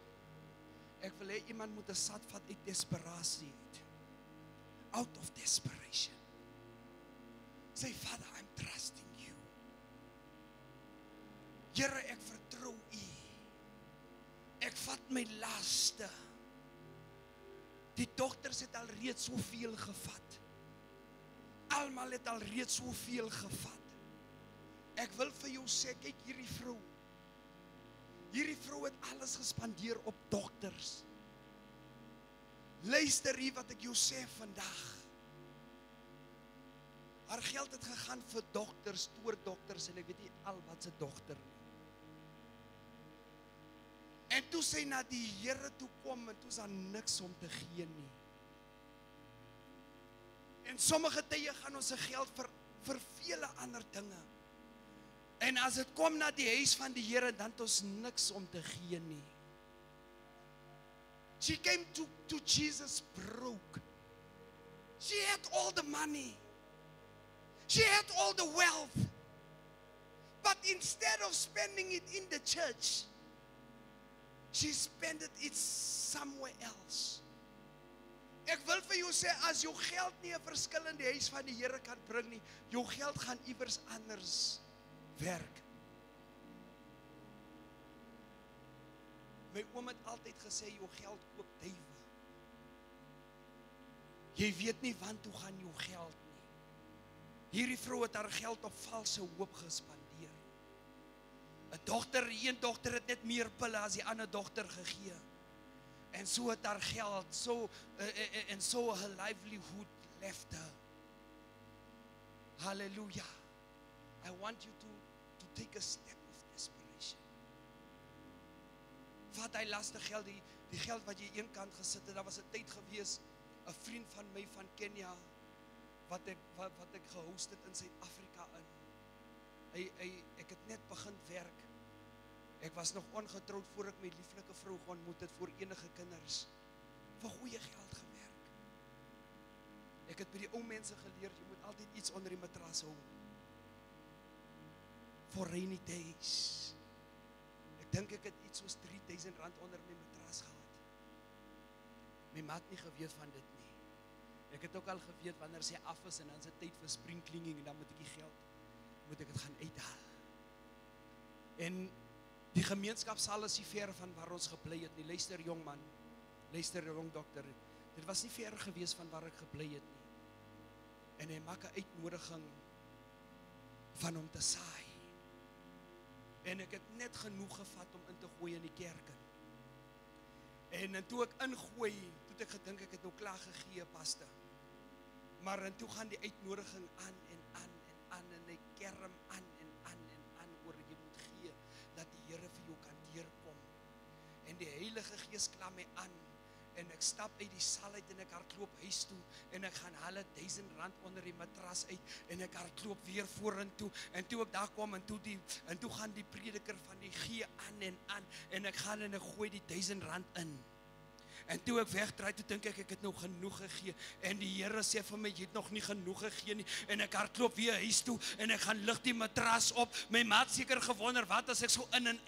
Ek wil hê iemand moet 'n sat vat uit desperasie. Out of desperation. Say, Father, I'm trusting you. Here, ek vertrou u. Ek vat my laste. Die dogters het al reeds soveel gevat. Almal het al reeds soveel gevat. Ek wil vir jou sê, kyk hierdie vrou. Hierdie vrou het alles gespandeer op dokters. Luister hier wat ek jou sê vandag. Haar geld het gegaan vir dokters, toordokters, en ek weet nie al wat se dogter nie. En toe sy na die Here toe kom, en toe is daar niks om te gee nie. En sommige tye gaan ons se geld vir vele ander dinge. En as dit kom na die huis van die Here, dan het ons niks om te gee nie. She came to Jesus broke. She had all the money. She had all the wealth. But instead of spending it in the church, she spent it somewhere else. Ek wil vir jou sê, as jou geld nie 'n verskil in die huis van die Here kan bring nie, jou geld gaan iewers anders werk. My oom het altyd gesê, jou geld koop duiwe. Jy weet nie want toe gaan jou geld nie. Hierdie vrou het haar geld op valse hoop gespandeer. 'Een dogter het net meer pille as die ander dogter gegee. En so het haar geld, so her livelihood left her. Hallelujah. I want you to take a step of desperation. Vat hy laste geld, die geld wat jy een kant gesit het, daar was 'n tyd gewees, 'n vriend van my van Kenia, wat ek gehost het in Suid-Afrika in. Ek het net begin werk. Ek was nog ongetroud voor ek my lieflike vrou ontmoet het, voor enige kinders. Vir goeie geld gewerk. Ek het by die ou mense geleer, jy moet altyd iets onder die matras hou. for rainy days. Ek dink ek het iets soos R3,000 onder my matras gehad. My ma het nie geweet van dit nie. Ek het ook al geweet wanneer sy af is en dan is dit tyd vir spring cleaning en dan moet ek die geld, moet ek dit gaan uithaal. En die gemeenskapsaal is nie ver van waar ons gebly het nie. Luister jong man, luister jong dokter, dit was nie ver gewees van waar ek gebly het nie. En hy maak 'n uitnodiging van hom te saai. En ek het net genoeg gevat om in te gooi in die kerk in. En toe ek ingooi, toe het ek gedink ek het nou klaar gegee, paste. Maar en toe gaan die uitnodiging aan en aan en aan en hy kerm aan en aan en aan oor jy moet gee, dat die Here vir jou kan deurkom. En die Heilige Gees klam my aan en ek stap uit die saal uit en ek hardloop huis toe en ek gaan hulle R1,000 onder die matras uit en ek hardloop weer vorentoe en toe ek daar kom en toe gaan die prediker van die gee aan en ek gaan en ek gooi die R1,000 in. En toe ek wegdraai, toe dink ek het nou genoeg gegee. En die Here sê vir my, jy het nog nie genoeg gegee nie. En ek hardloop weer huis toe en ek gaan lig die matras op. My maat seker gewonder, wat as ek so in en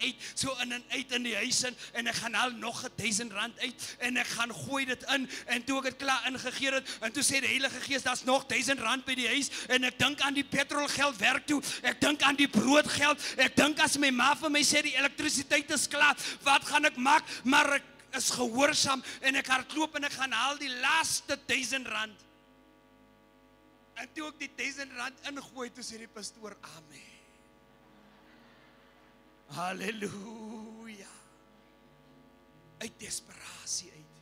uit in die huis in en ek gaan haal nog R1,000 uit en ek gaan gooi dit in. En toe ek het klaar ingegee het en toe sê die Heilige Gees, daar's nog R1,000 by die huis en ek dink aan die petrolgeld werk toe. Ek dink aan die broodgeld. Ek dink as my ma vir my sê die elektrisiteit is klaar, wat gaan ek maak? Maar ek is gehoorsaam en ek hardloop en ek gaan haal die laaste R1,000. En toe ek die R1,000 ingooi, toe sê die pastoor, amen. Halleluja. Uit desperasie uit.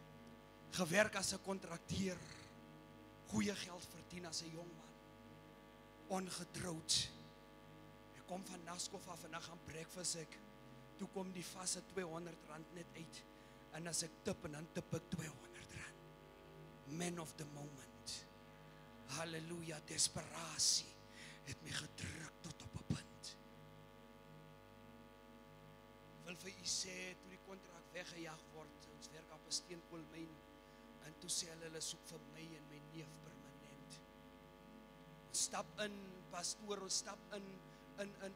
Gewerk as 'n kontrakteur. Goeie geld verdien as 'n jong man. Ongetroud. Ek kom van Naskov af en dan gaan breakfast ek. Toe kom die vaste R200 net uit. En as ek tip en dan tip ek R200. Man of the moment. Halleluja, desperasie het my gedruk tot op 'n punt. Wil vir u sê, toe die kontrak weggejaag word, ons werk op 'n steenkoolmyn, en toe sê hulle soek vir my en my neef permanent. Ons stap in, pastoor, ons stap in 'n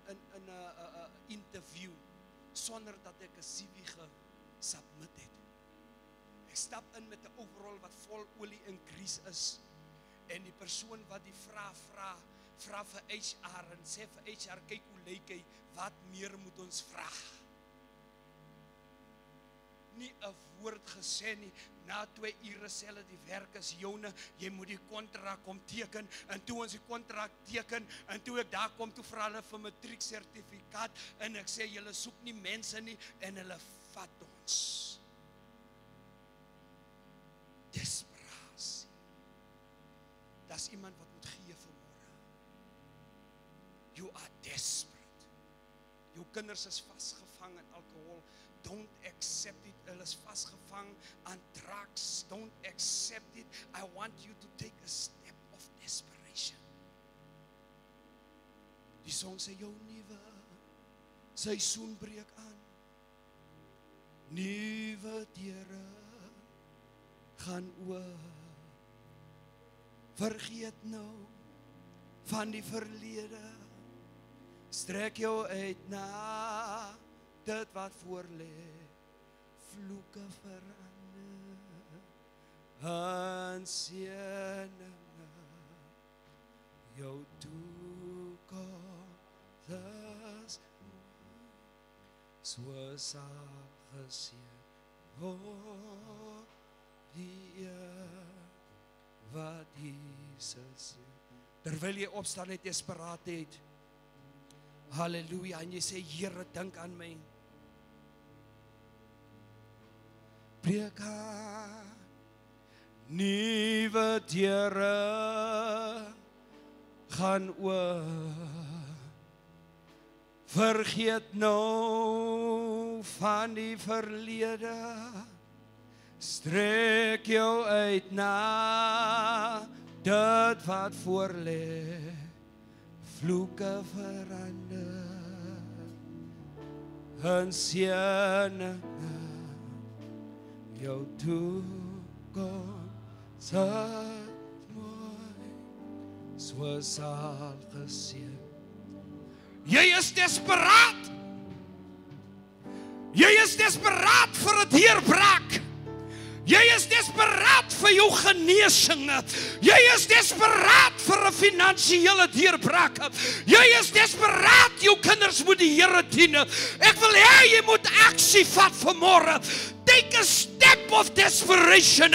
interview, sonder dat ek 'n CV submit het. Ek stap in met 'n overall wat vol olie en grease is. En die persoon wat die vraag vra vir HR en sê vir HR, kyk hoe lyk hy, wat meer moet ons vra? Nie 'n woord gesê nie. Na 2 ure sê hulle die werk is joune, jy moet die kontrak kom teken. En toe ons die kontrak teken en toe ek daar kom, toe vra hulle vir matrieksertifikaat en ek sê julle soek nie mense nie en hulle vat ons. Desperasie. Daar's iemand wat moet gee vanmôre. You are desperate. Jou kinders is vasgevang in alkohol. Don't accept it. Hulle is vasgevang aan drugs. Don't accept it. I want you to take a step of desperation. Die song sê jou nuwe seisoen breek aan. Nuwe deure gaan oop. Vergeet nou van die verlede. Strek jou uit na dit wat voor lê. Vloeke verander en seëninge. Jou toekoms is soos geseën word die wat Jesus. Terwyl jy opstaan uit desperaatheid, halleluja, en jy sê, Here, dink aan my. Breek aan, nuwe deure gaan oop. Vergeet nou van die verlede. Strek jou uit na dit wat voor lê. Vloeke verander en seëninge. Jou toekoms is mooi, soos al geseën Jy is desperaat. Jy is desperaat vir 'n deurbraak. Jy is desperaat vir jou genesing. Jy is desperaat vir 'n finansiële deurbraak. Jy is desperaat, jou kinders moet die Here dien. Ek wil hê jy moet aksie vat vanmôre. Take a step of desperation.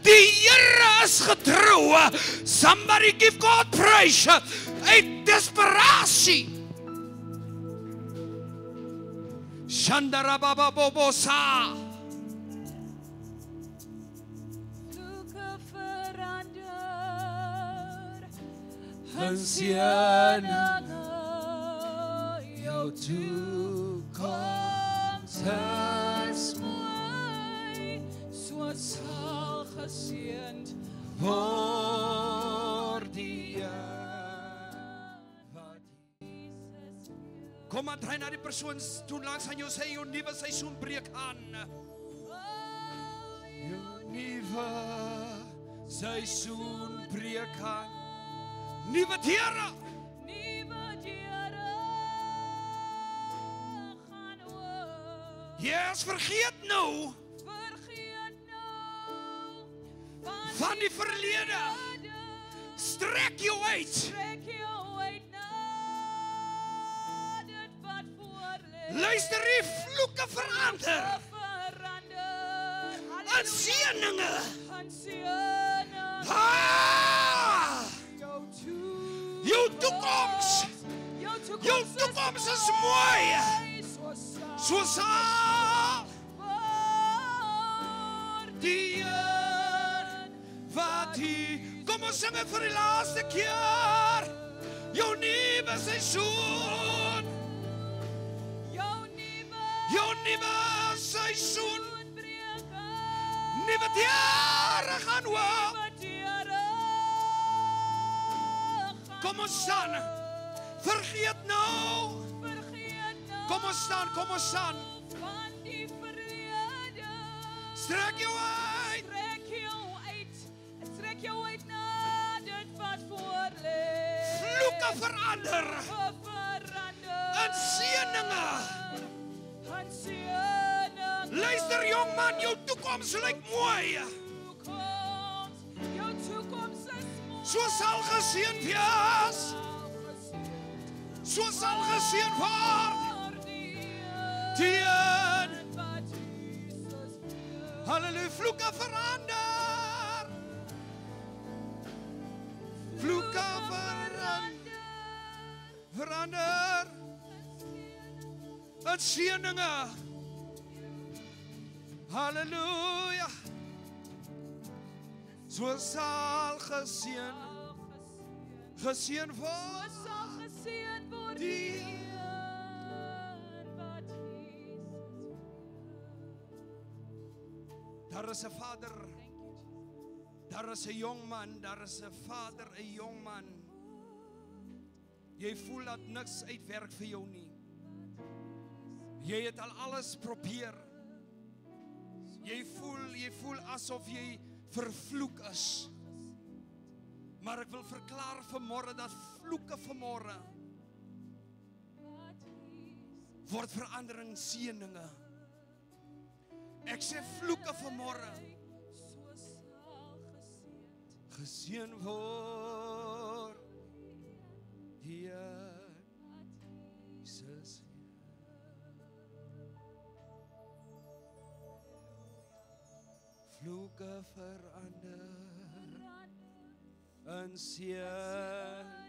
Die Here is getrou. Somebody give God praise. Uit desperasie. Shandarabababosa. Vloeke verander. En seëninge jou toekoms is mooi. So sal geseënd word die Here. Kom maar draai na die persoon toe langs aan jou sê jou nuwe seisoen breek aan. Jou nuwe seisoen breek aan. Nuwe deure. nuwe deure gaan oop. Yes, vergeet nou Vergeet nou van die verlede. Strek jou uit. Trek jou uit na dit wat voor lê. Luister, die vloeke verander. Verander. En seëninge. En seëninge. Ah! Jou toekoms. Jou toekoms is mooi. So sal die Here wat hier. Kom ons sing dit vir die laaste keer. Jou nuwe seisoen. Jou nuwe seisoen. Nuwe deure gaan oop. Kom ons staan. Vergeet nou. Kom ons staan, kom ons staan. Strek jou uit. Strek jou uit na dit wat voor lê. Vloeke verander. En seëninge. Luister jong man, jou toekoms lyk mooi. Jou toekoms is mooi. So sal geseën wees. So sal geseën word. Teen. Halleluja, vloeke verander. Vloeke verander. En seëninge. Halleluja. So sal geseën word. Sal geseën word Die wat Daar is 'n vader. Daar is 'n jong man, daar is 'n vader, 'n jong man. Jy voel dat niks uitwerk vir jou nie. Jy het al alles probeer. Jy voel asof jy vervloek is. Maar ek wil verklaar vanmôre dat vloeke vanmôre word verandering seëninge. Ek sê vloeke vanmôre geseën word deur Jesus. Vloeke verander en seën